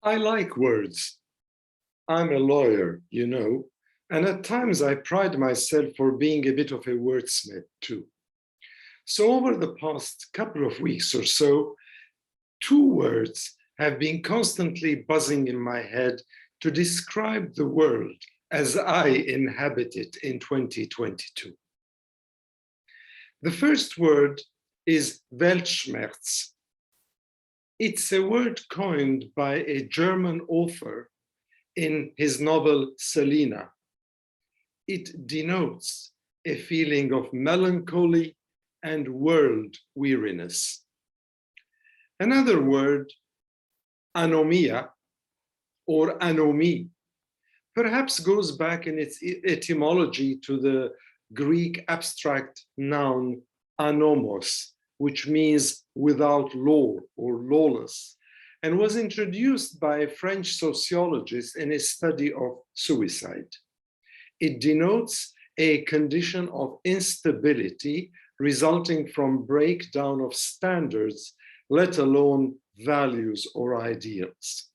I like words. I'm a lawyer, and at times I pride myself for being a bit of a wordsmith too. So over the past couple of weeks or so, two words have been constantly buzzing in my head to describe the world as I inhabit it in 2022. The first word is Weltschmerz. It's a word coined by a German author in his novel Selina. It denotes a feeling of melancholy and world weariness. Another word, anomia or anomie, perhaps goes back in its etymology to the Greek abstract noun anomos, which means without law or lawless, and was introduced by a French sociologist in his study of suicide. It denotes a condition of instability resulting from breakdown of standards, let alone values or ideals.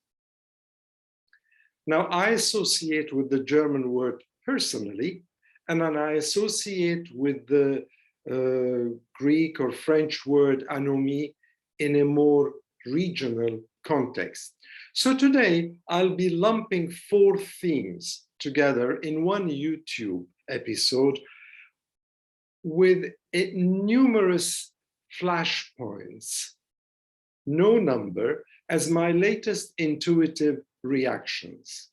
Now, I associate with the German word personally, and then I associate with the Greek or French word anomie in a more regional context. So today, I'll be lumping four themes together in one YouTube episode with numerous flashpoints, no number, as my latest intuitive reactions.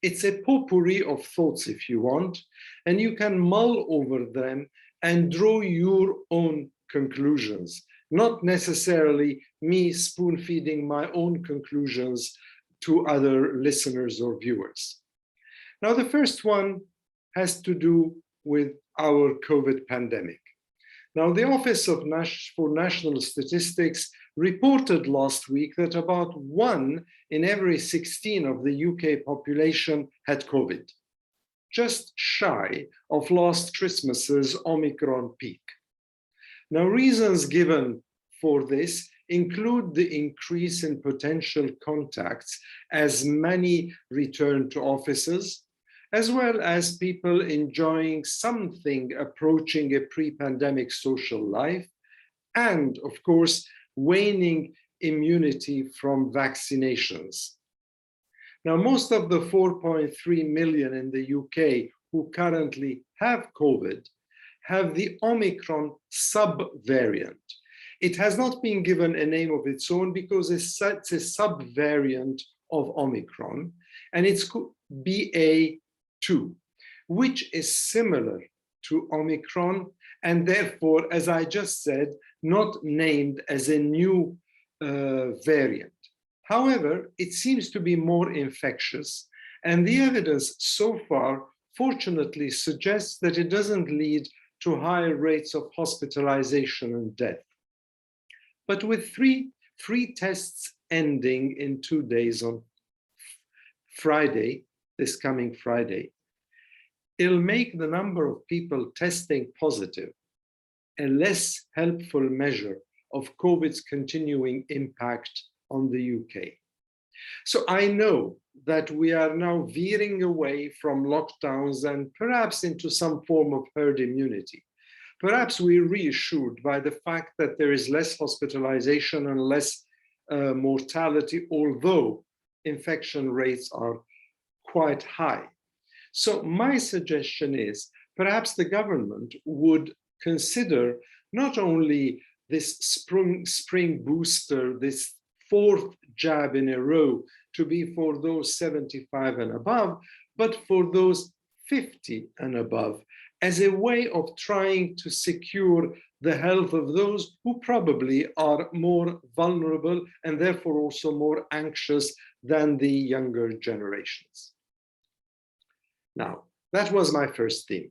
It's a potpourri of thoughts, if you want, and you can mull over them and draw your own conclusions, not necessarily me spoon-feeding my own conclusions to other listeners or viewers. Now, the first one has to do with our COVID pandemic. Now, the Office for National Statistics reported last week that about 1 in every 16 of the UK population had COVID, just shy of last Christmas's Omicron peak. Now, reasons given for this include the increase in potential contacts as many return to offices, as well as people enjoying something approaching a pre-pandemic social life, and of course, waning immunity from vaccinations. Now, most of the 4.3 million in the UK who currently have COVID have the Omicron subvariant. It has not been given a name of its own because it's a subvariant of Omicron, and it's BA2, which is similar to Omicron, and therefore, as I just said, not named as a new variant. However, it seems to be more infectious, and the evidence so far, fortunately, suggests that it doesn't lead to higher rates of hospitalization and death. But with three tests ending in 2 days on Friday, this coming Friday, it'll make the number of people testing positive a less helpful measure of COVID's continuing impact on the UK. So I know that we are now veering away from lockdowns and perhaps into some form of herd immunity. Perhaps we're reassured by the fact that there is less hospitalization and less mortality, although infection rates are quite high. So my suggestion is perhaps the government would consider not only this spring booster, this fourth jab in a row to be for those 75 and above, but for those 50 and above, as a way of trying to secure the health of those who probably are more vulnerable and therefore also more anxious than the younger generations. Now, that was my first theme.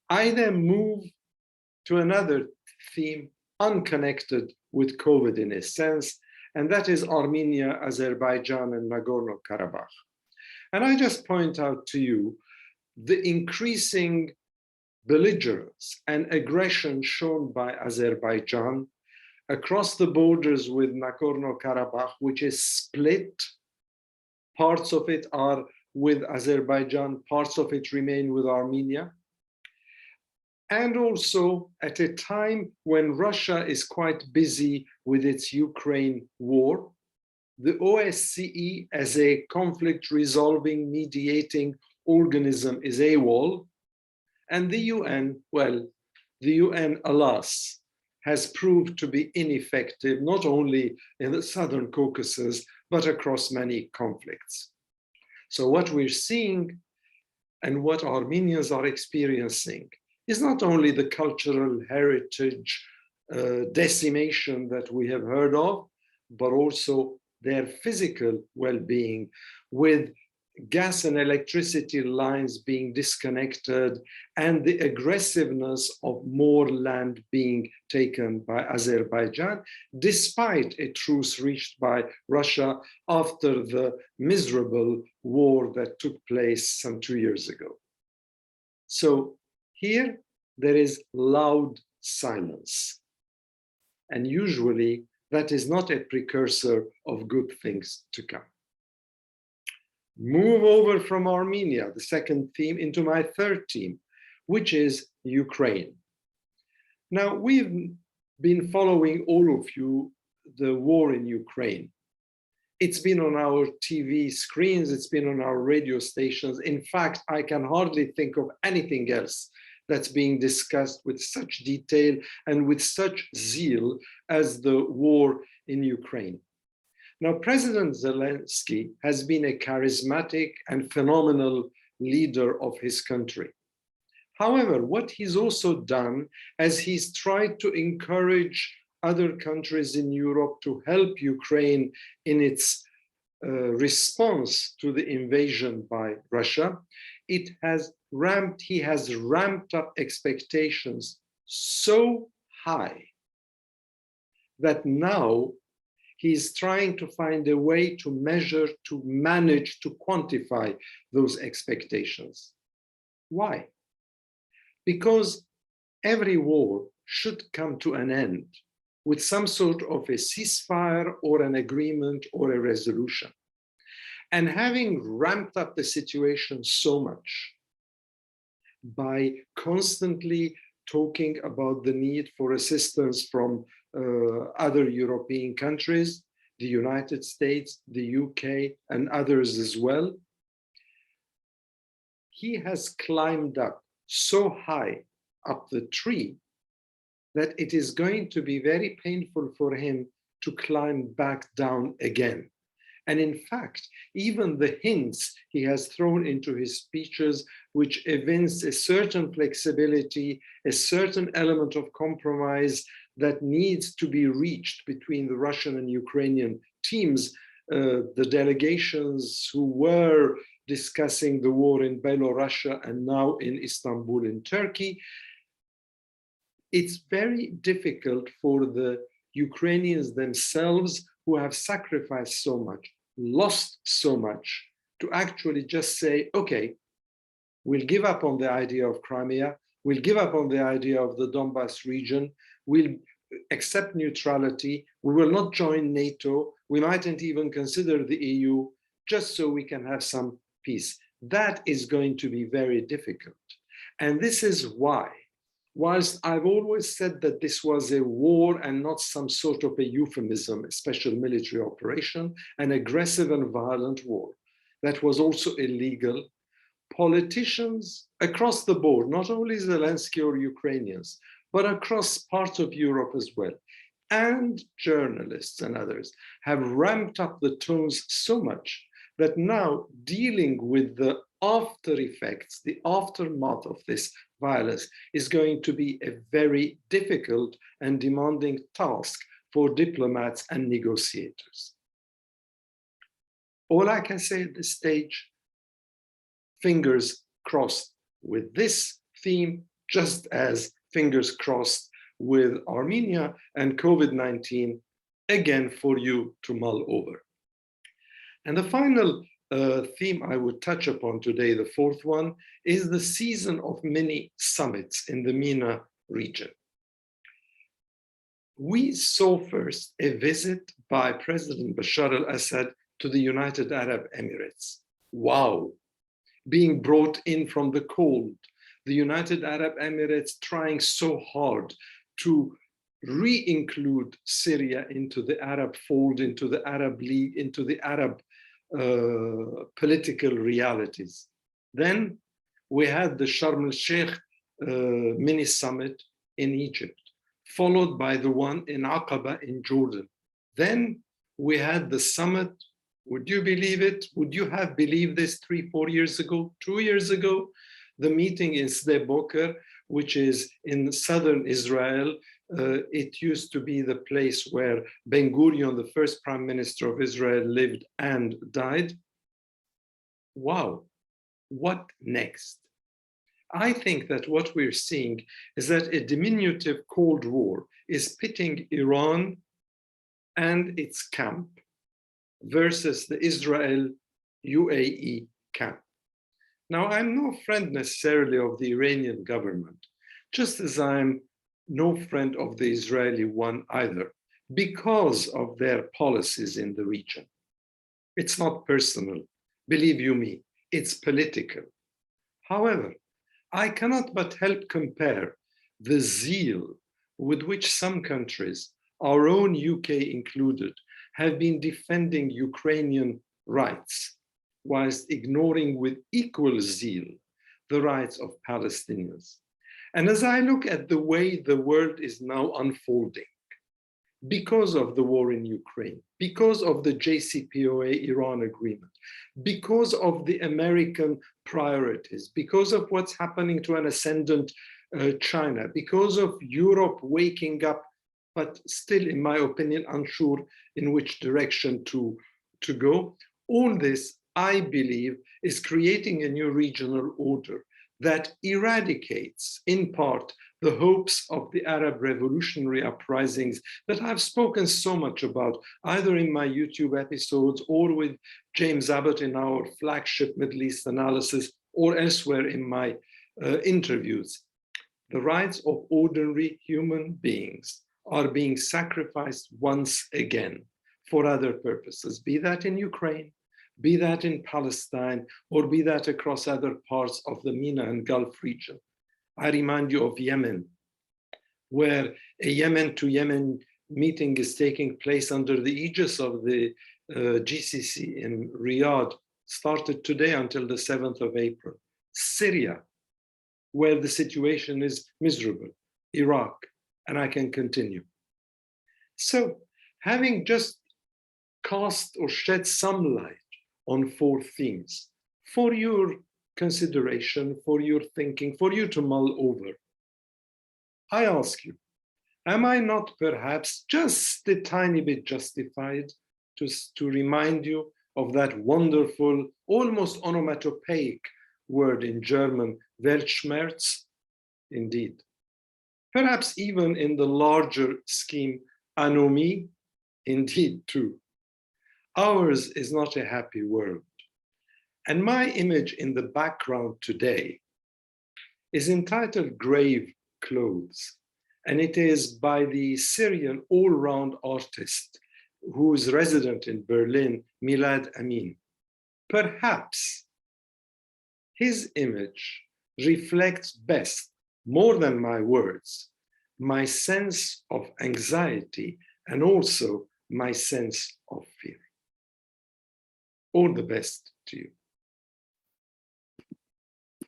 I then move to another theme unconnected with COVID in a sense, and that is Armenia, Azerbaijan, and Nagorno-Karabakh. And I just point out to you the increasing belligerence and aggression shown by Azerbaijan across the borders with Nagorno-Karabakh, which is split Parts of it are with Azerbaijan, parts of it remain with Armenia. And also at a time when Russia is quite busy with its Ukraine war, the OSCE as a conflict resolving, mediating organism is AWOL, and the UN, well, the UN, alas, has proved to be ineffective, not only in the Southern Caucasus, but across many conflicts. So what we're seeing and what Armenians are experiencing is not only the cultural heritage decimation that we have heard of, but also their physical well-being, with gas and electricity lines being disconnected and the aggressiveness of more land being taken by Azerbaijan, despite a truce reached by Russia after the miserable war that took place some 2 years ago. So here there is loud silence. And usually that is not a precursor of good things to come. Move over from Armenia, the second theme, into my third theme, which is Ukraine. Now, we've been following, all of you, the war in Ukraine. It's been on our TV screens, it's been on our radio stations. In fact, I can hardly think of anything else that's being discussed with such detail and with such zeal as the war in Ukraine. Now, President Zelensky has been a charismatic and phenomenal leader of his country. However, what he's also done is he's tried to encourage other countries in Europe to help Ukraine in its response to the invasion by Russia. He has ramped up expectations so high that now he's trying to find a way to measure, to manage, to quantify those expectations. Why? Because every war should come to an end with some sort of a ceasefire or an agreement or a resolution. And having ramped up the situation so much by constantly talking about the need for assistance from other European countries, the United States, the UK, and others as well, he has climbed up so high up the tree that it is going to be very painful for him to climb back down again. And in fact, even the hints he has thrown into his speeches, which evince a certain flexibility, a certain element of compromise that needs to be reached between the Russian and Ukrainian teams, the delegations who were discussing the war in Belarus and now in Istanbul in Turkey, it's very difficult for the Ukrainians themselves, who have sacrificed so much, lost so much, to actually just say, okay, we'll give up on the idea of Crimea, we'll give up on the idea of the Donbas region, we'll accept neutrality, we will not join NATO, we mightn't even consider the EU, just so we can have some peace. That is going to be very difficult. And this is why, whilst I've always said that this was a war and not some sort of a euphemism, a special military operation, an aggressive and violent war that was also illegal, politicians across the board, not only Zelensky or Ukrainians, but across parts of Europe as well, and journalists and others have ramped up the tones so much that now dealing with the after effects, the aftermath of this violence is going to be a very difficult and demanding task for diplomats and negotiators. All I can say at this stage, fingers crossed with this theme, just as fingers crossed with Armenia and COVID-19, again for you to mull over. And the final theme I would touch upon today, the fourth one, is the season of mini summits in the MENA region. We saw first a visit by President Bashar al-Assad to the United Arab Emirates. Wow. Being brought in from the cold. The United Arab Emirates trying so hard to re-include Syria into the Arab fold, into the Arab League, into the Arab political realities. Then we had the Sharm el-Sheikh mini summit in Egypt, followed by the one in Aqaba in Jordan. Then we had the summit. Would you believe it? Would you have believed this 3-4 years ago, 2 years ago? The meeting in Sde Boker, which is in southern Israel. It used to be the place where Ben Gurion, the first prime minister of Israel, lived and died. Wow, what next? I think that what we're seeing is that a diminutive Cold War is pitting Iran and its camp versus the Israel-UAE camp. Now, I'm no friend necessarily of the Iranian government, just as I'm no friend of the Israeli one either, because of their policies in the region. It's not personal, believe you me, it's political. However, I cannot but help compare the zeal with which some countries, our own UK included, have been defending Ukrainian rights, whilst ignoring with equal zeal the rights of Palestinians. And as I look at the way the world is now unfolding, because of the war in Ukraine, because of the JCPOA-Iran agreement, because of the American priorities, because of what's happening to an ascendant China, because of Europe waking up, but still, in my opinion, unsure in which direction to go, all this, I believe, is creating a new regional order that eradicates, in part, the hopes of the Arab revolutionary uprisings that I've spoken so much about, either in my YouTube episodes or with James Abbott in our flagship Middle East analysis or elsewhere in my interviews. The rights of ordinary human beings are being sacrificed once again for other purposes, be that in Ukraine, be that in Palestine, or be that across other parts of the MENA-Gulf region. I remind you of Yemen, where a Yemen to Yemen meeting is taking place under the aegis of the GCC in Riyadh, started today until the 7th of April. Syria, where the situation is miserable. Iraq, and I can continue. So, having just cast or shed some light on 4 themes for your consideration, for your thinking, for you to mull over, I ask you, am I not perhaps just a tiny bit justified to remind you of that wonderful, almost onomatopoeic word in German, Weltschmerz? Indeed. Perhaps even in the larger scheme, Anomie? Indeed, too. Ours is not a happy world. And my image in the background today is entitled Grave Clothes. And it is by the Syrian all-round artist who is resident in Berlin, Milad Amin. Perhaps his image reflects best, more than my words, my sense of anxiety and also my sense of fear. All the best to you.